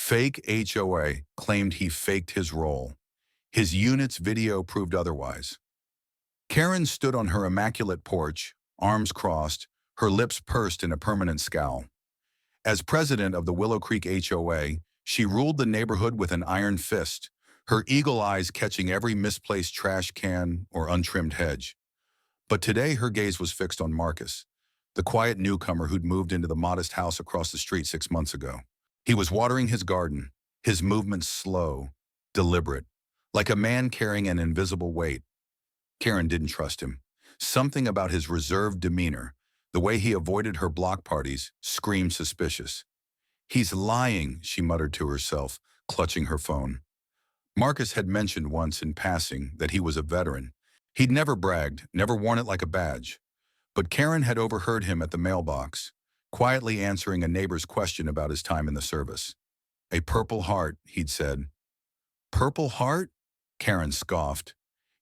Fake HOA claimed he faked his role. His unit's video proved otherwise. Karen stood on her immaculate porch, arms crossed, her lips pursed in a permanent scowl. As president of the Willow Creek HOA, she ruled the neighborhood with an iron fist, her eagle eyes catching every misplaced trash can or untrimmed hedge. But today her gaze was fixed on Marcus, the quiet newcomer who'd moved into the modest house across the street 6 months ago. He was watering his garden, his movements slow, deliberate, like a man carrying an invisible weight. Karen didn't trust him. Something about his reserved demeanor, the way he avoided her block parties, screamed suspicious. "He's lying," she muttered to herself, clutching her phone. Marcus had mentioned once in passing that he was a veteran. He'd never bragged, never worn it like a badge. But Karen had overheard him at the mailbox, quietly answering a neighbor's question about his time in the service. "A Purple Heart," he'd said. "Purple Heart?" Karen scoffed.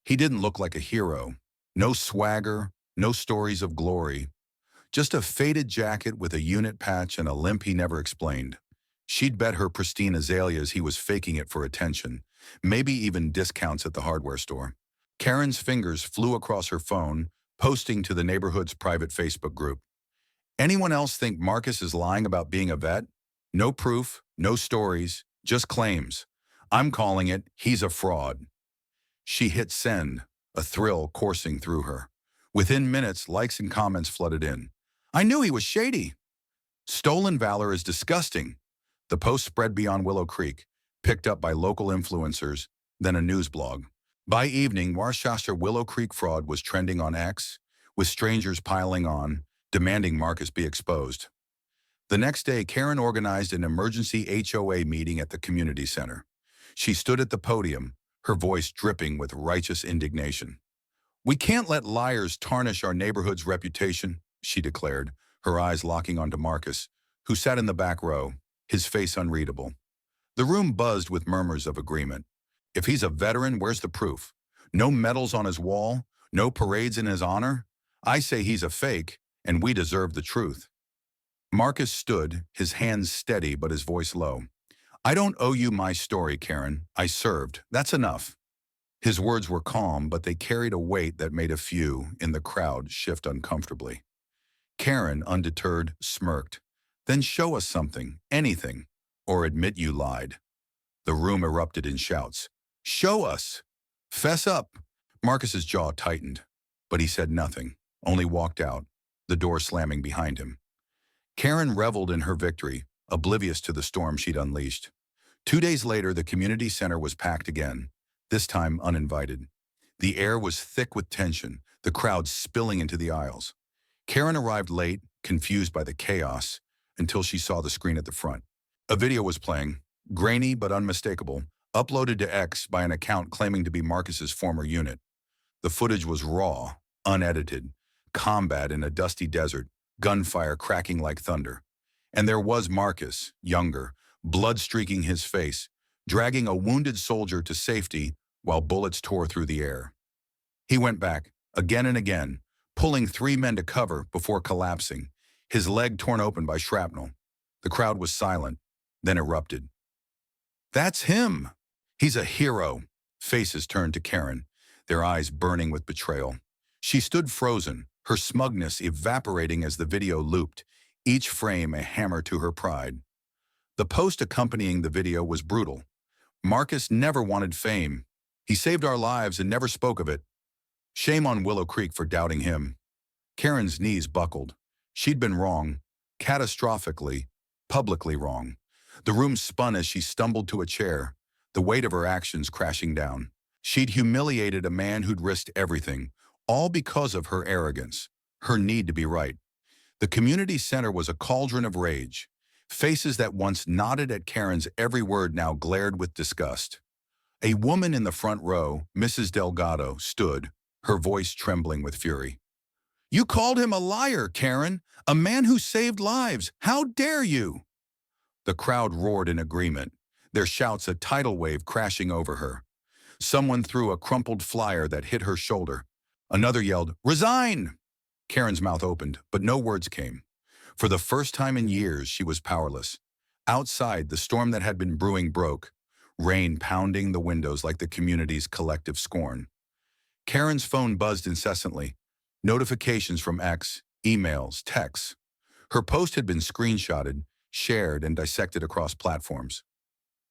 He didn't look like a hero. No swagger, no stories of glory. Just a faded jacket with a unit patch and a limp he never explained. She'd bet her pristine azaleas he was faking it for attention, maybe even discounts at the hardware store. Karen's fingers flew across her phone, posting to the neighborhood's private Facebook group. "Anyone else think Marcus is lying about being a vet? No proof, no stories, just claims. I'm calling it, he's a fraud." She hit send, a thrill coursing through her. Within minutes, likes and comments flooded in. "I knew he was shady." "Stolen valor is disgusting." The post spread beyond Willow Creek, picked up by local influencers, then a news blog. By evening, Worcestershire Willow Creek fraud was trending on X, with strangers piling on, demanding Marcus be exposed. The next day, Karen organized an emergency HOA meeting at the community center. She stood at the podium, her voice dripping with righteous indignation. "We can't let liars tarnish our neighborhood's reputation," she declared, her eyes locking onto Marcus, who sat in the back row, his face unreadable. The room buzzed with murmurs of agreement. If he's a veteran, where's the proof? No medals on his wall, no parades in his honor? I say he's a fake, and we deserve the truth. Marcus stood, his hands steady but his voice low. "I don't owe you my story, Karen. I served. That's enough." His words were calm, but they carried a weight that made a few in the crowd shift uncomfortably. Karen, undeterred, smirked. "Then show us something, anything, or admit you lied." The room erupted in shouts. "Show us! Fess up!" Marcus's jaw tightened, but he said nothing, only walked out, the door slamming behind him. Karen reveled in her victory, oblivious to the storm she'd unleashed. 2 days later, the community center was packed again, this time uninvited. The air was thick with tension, the crowd spilling into the aisles. Karen arrived late, confused by the chaos, until she saw the screen at the front. A video was playing, grainy but unmistakable, uploaded to X by an account claiming to be Marcus's former unit. The footage was raw, unedited, combat in a dusty desert, gunfire cracking like thunder. And there was Marcus, younger, blood streaking his face, dragging a wounded soldier to safety while bullets tore through the air. He went back, again and again, pulling 3 men to cover before collapsing, his leg torn open by shrapnel. The crowd was silent, then erupted. "That's him! He's a hero!" Faces turned to Karen, their eyes burning with betrayal. She stood frozen, her smugness evaporating as the video looped, each frame a hammer to her pride. The post accompanying the video was brutal. "Marcus never wanted fame. He saved our lives and never spoke of it. Shame on Willow Creek for doubting him." Karen's knees buckled. She'd been wrong, catastrophically, publicly wrong. The room spun as she stumbled to a chair, the weight of her actions crashing down. She'd humiliated a man who'd risked everything, all because of her arrogance, her need to be right. The community center was a cauldron of rage. Faces that once nodded at Karen's every word now glared with disgust. A woman in the front row, Mrs. Delgado, stood, her voice trembling with fury. "You called him a liar, Karen, a man who saved lives. How dare you?" The crowd roared in agreement, their shouts a tidal wave crashing over her. Someone threw a crumpled flyer that hit her shoulder. Another yelled, "Resign!" Karen's mouth opened, but no words came. For the first time in years, she was powerless. Outside, the storm that had been brewing broke, rain pounding the windows like the community's collective scorn. Karen's phone buzzed incessantly. Notifications from X, emails, texts. Her post had been screenshotted, shared, and dissected across platforms.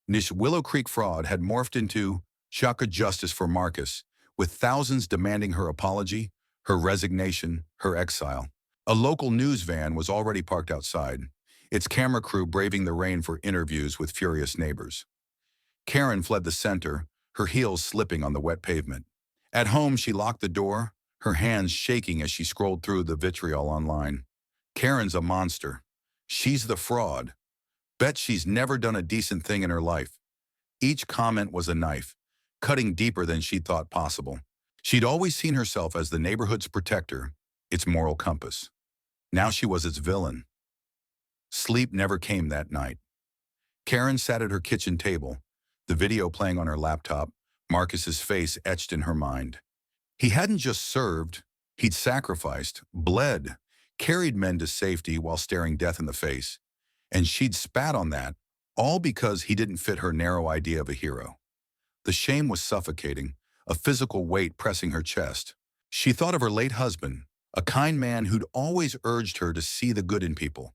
This Willow Creek fraud had morphed into Shaka justice for Marcus, with thousands demanding her apology, her resignation, her exile. A local news van was already parked outside, its camera crew braving the rain for interviews with furious neighbors. Karen fled the center, her heels slipping on the wet pavement. At home, she locked the door, her hands shaking as she scrolled through the vitriol online. Karen's a monster. She's the fraud. Bet she's never done a decent thing in her life. Each comment was a knife, cutting deeper than she'd thought possible. She'd always seen herself as the neighborhood's protector, its moral compass. Now she was its villain. Sleep never came that night. Karen sat at her kitchen table, the video playing on her laptop, Marcus's face etched in her mind. He hadn't just served, he'd sacrificed, bled, carried men to safety while staring death in the face. And she'd spat on that, all because he didn't fit her narrow idea of a hero. The shame was suffocating, a physical weight pressing her chest. She thought of her late husband, a kind man who'd always urged her to see the good in people.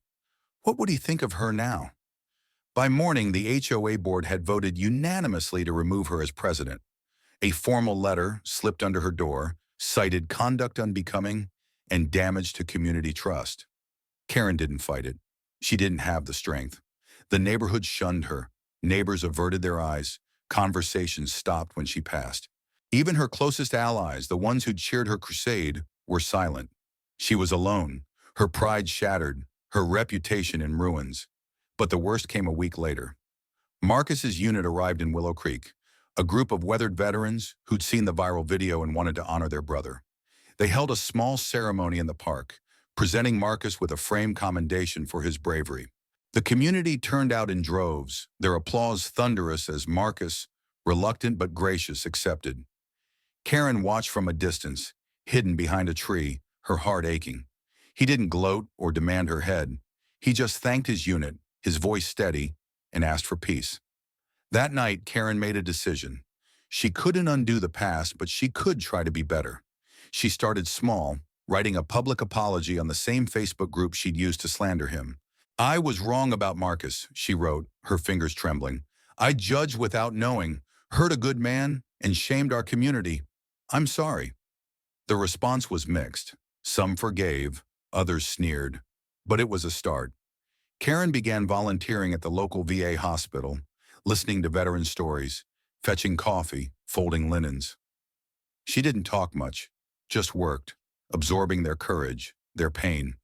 What would he think of her now? By morning, the HOA board had voted unanimously to remove her as president. A formal letter slipped under her door, cited conduct unbecoming and damage to community trust. Karen didn't fight it. She didn't have the strength. The neighborhood shunned her. Neighbors averted their eyes. Conversations stopped when she passed. Even her closest allies, the ones who'd cheered her crusade, were silent. She was alone, her pride shattered, her reputation in ruins. But the worst came a week later. Marcus's unit arrived in Willow Creek, a group of weathered veterans who'd seen the viral video and wanted to honor their brother. They held a small ceremony in the park, presenting Marcus with a framed commendation for his bravery. The community turned out in droves, their applause thunderous as Marcus, reluctant but gracious, accepted. Karen watched from a distance, hidden behind a tree, her heart aching. He didn't gloat or demand her head. He just thanked his unit, his voice steady, and asked for peace. That night, Karen made a decision. She couldn't undo the past, but she could try to be better. She started small, writing a public apology on the same Facebook group she'd used to slander him. "I was wrong about Marcus," she wrote, her fingers trembling. "I judged without knowing, hurt a good man, and shamed our community. I'm sorry." The response was mixed. Some forgave, others sneered. But it was a start. Karen began volunteering at the local VA hospital, listening to veteran stories, fetching coffee, folding linens. She didn't talk much, just worked, absorbing their courage, their pain.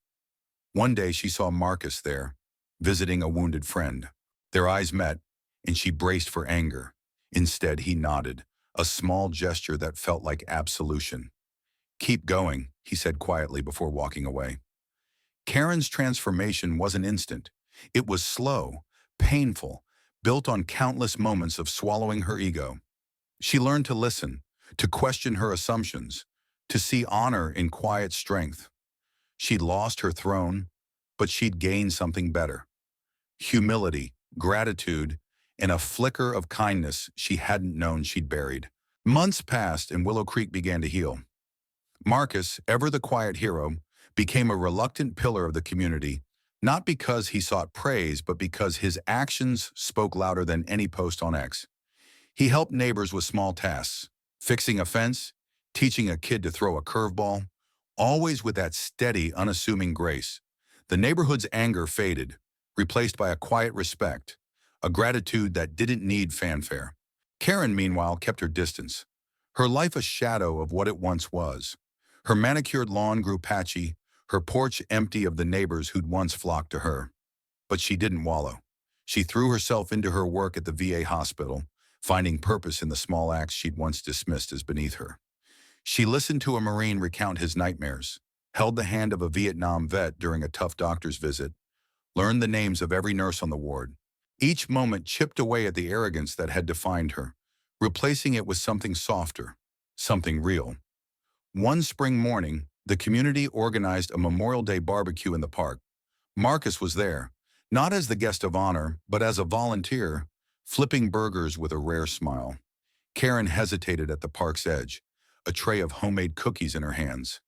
One day she saw Marcus there, visiting a wounded friend. Their eyes met, and she braced for anger. Instead, he nodded, a small gesture that felt like absolution. "Keep going," he said quietly before walking away. Karen's transformation wasn't instant. It was slow, painful, built on countless moments of swallowing her ego. She learned to listen, to question her assumptions, to see honor in quiet strength. She'd lost her throne, but she'd gained something better. Humility, gratitude, and a flicker of kindness she hadn't known she'd buried. Months passed and Willow Creek began to heal. Marcus, ever the quiet hero, became a reluctant pillar of the community, not because he sought praise, but because his actions spoke louder than any post on X. He helped neighbors with small tasks, fixing a fence, teaching a kid to throw a curveball, always with that steady, unassuming grace. The neighborhood's anger faded, replaced by a quiet respect, a gratitude that didn't need fanfare. Karen, meanwhile, kept her distance, her life a shadow of what it once was. Her manicured lawn grew patchy, her porch empty of the neighbors who'd once flocked to her. But she didn't wallow. She threw herself into her work at the VA hospital, finding purpose in the small acts she'd once dismissed as beneath her. She listened to a Marine recount his nightmares, held the hand of a Vietnam vet during a tough doctor's visit, learned the names of every nurse on the ward. Each moment chipped away at the arrogance that had defined her, replacing it with something softer, something real. One spring morning, the community organized a Memorial Day barbecue in the park. Marcus was there, Not as the guest of honor, but as a volunteer, flipping burgers with a rare smile. Karen hesitated at the park's edge, a tray of homemade cookies in her hands.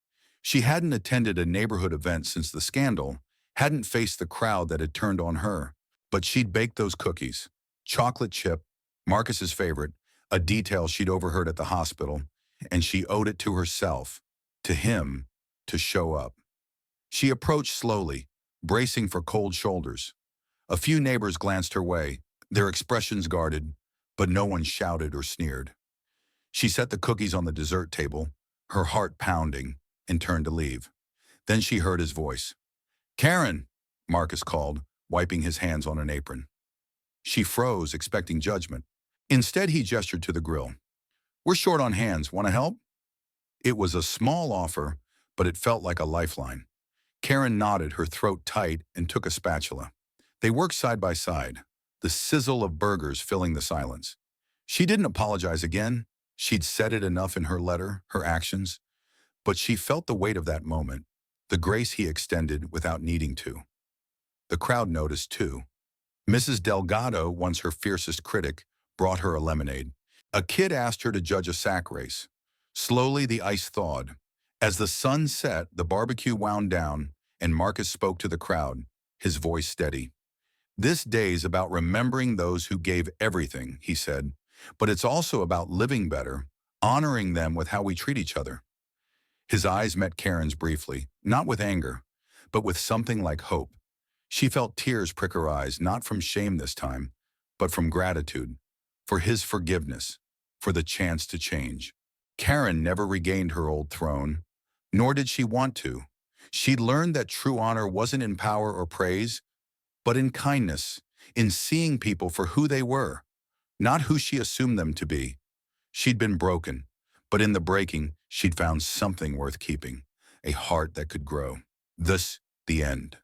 She hadn't attended a neighborhood event since the scandal, hadn't faced the crowd that had turned on her, but she'd baked those cookies. Chocolate chip, Marcus's favorite, a detail she'd overheard at the hospital, and she owed it to herself, to him, to show up. She approached slowly, bracing for cold shoulders. A few neighbors glanced her way, their expressions guarded, but no one shouted or sneered. She set the cookies on the dessert table, her heart pounding, and turned to leave. Then she heard his voice. "Karen," Marcus called, wiping his hands on an apron. She froze, expecting judgment. Instead, he gestured to the grill. "We're short on hands. Want to help?" It was a small offer, but it felt like a lifeline. Karen nodded, her throat tight, and took a spatula. They worked side by side, the sizzle of burgers filling the silence. She didn't apologize again. She'd said it enough in her letter, her actions. But she felt the weight of that moment, the grace he extended without needing to. The crowd noticed too. Mrs. Delgado, once her fiercest critic, brought her a lemonade. A kid asked her to judge a sack race. Slowly the ice thawed. As the sun set, the barbecue wound down, and Marcus spoke to the crowd, his voice steady. "This day's about remembering those who gave everything," he said, "but it's also about living better, honoring them with how we treat each other." His eyes met Karen's briefly, not with anger, but with something like hope. She felt tears prick her eyes, not from shame this time, but from gratitude, for his forgiveness, for the chance to change. Karen never regained her old throne, nor did she want to. She'd learned that true honor wasn't in power or praise, but in kindness, in seeing people for who they were, not who she assumed them to be. She'd been broken, but in the breaking, she'd found something worth keeping, a heart that could grow. Thus, the end.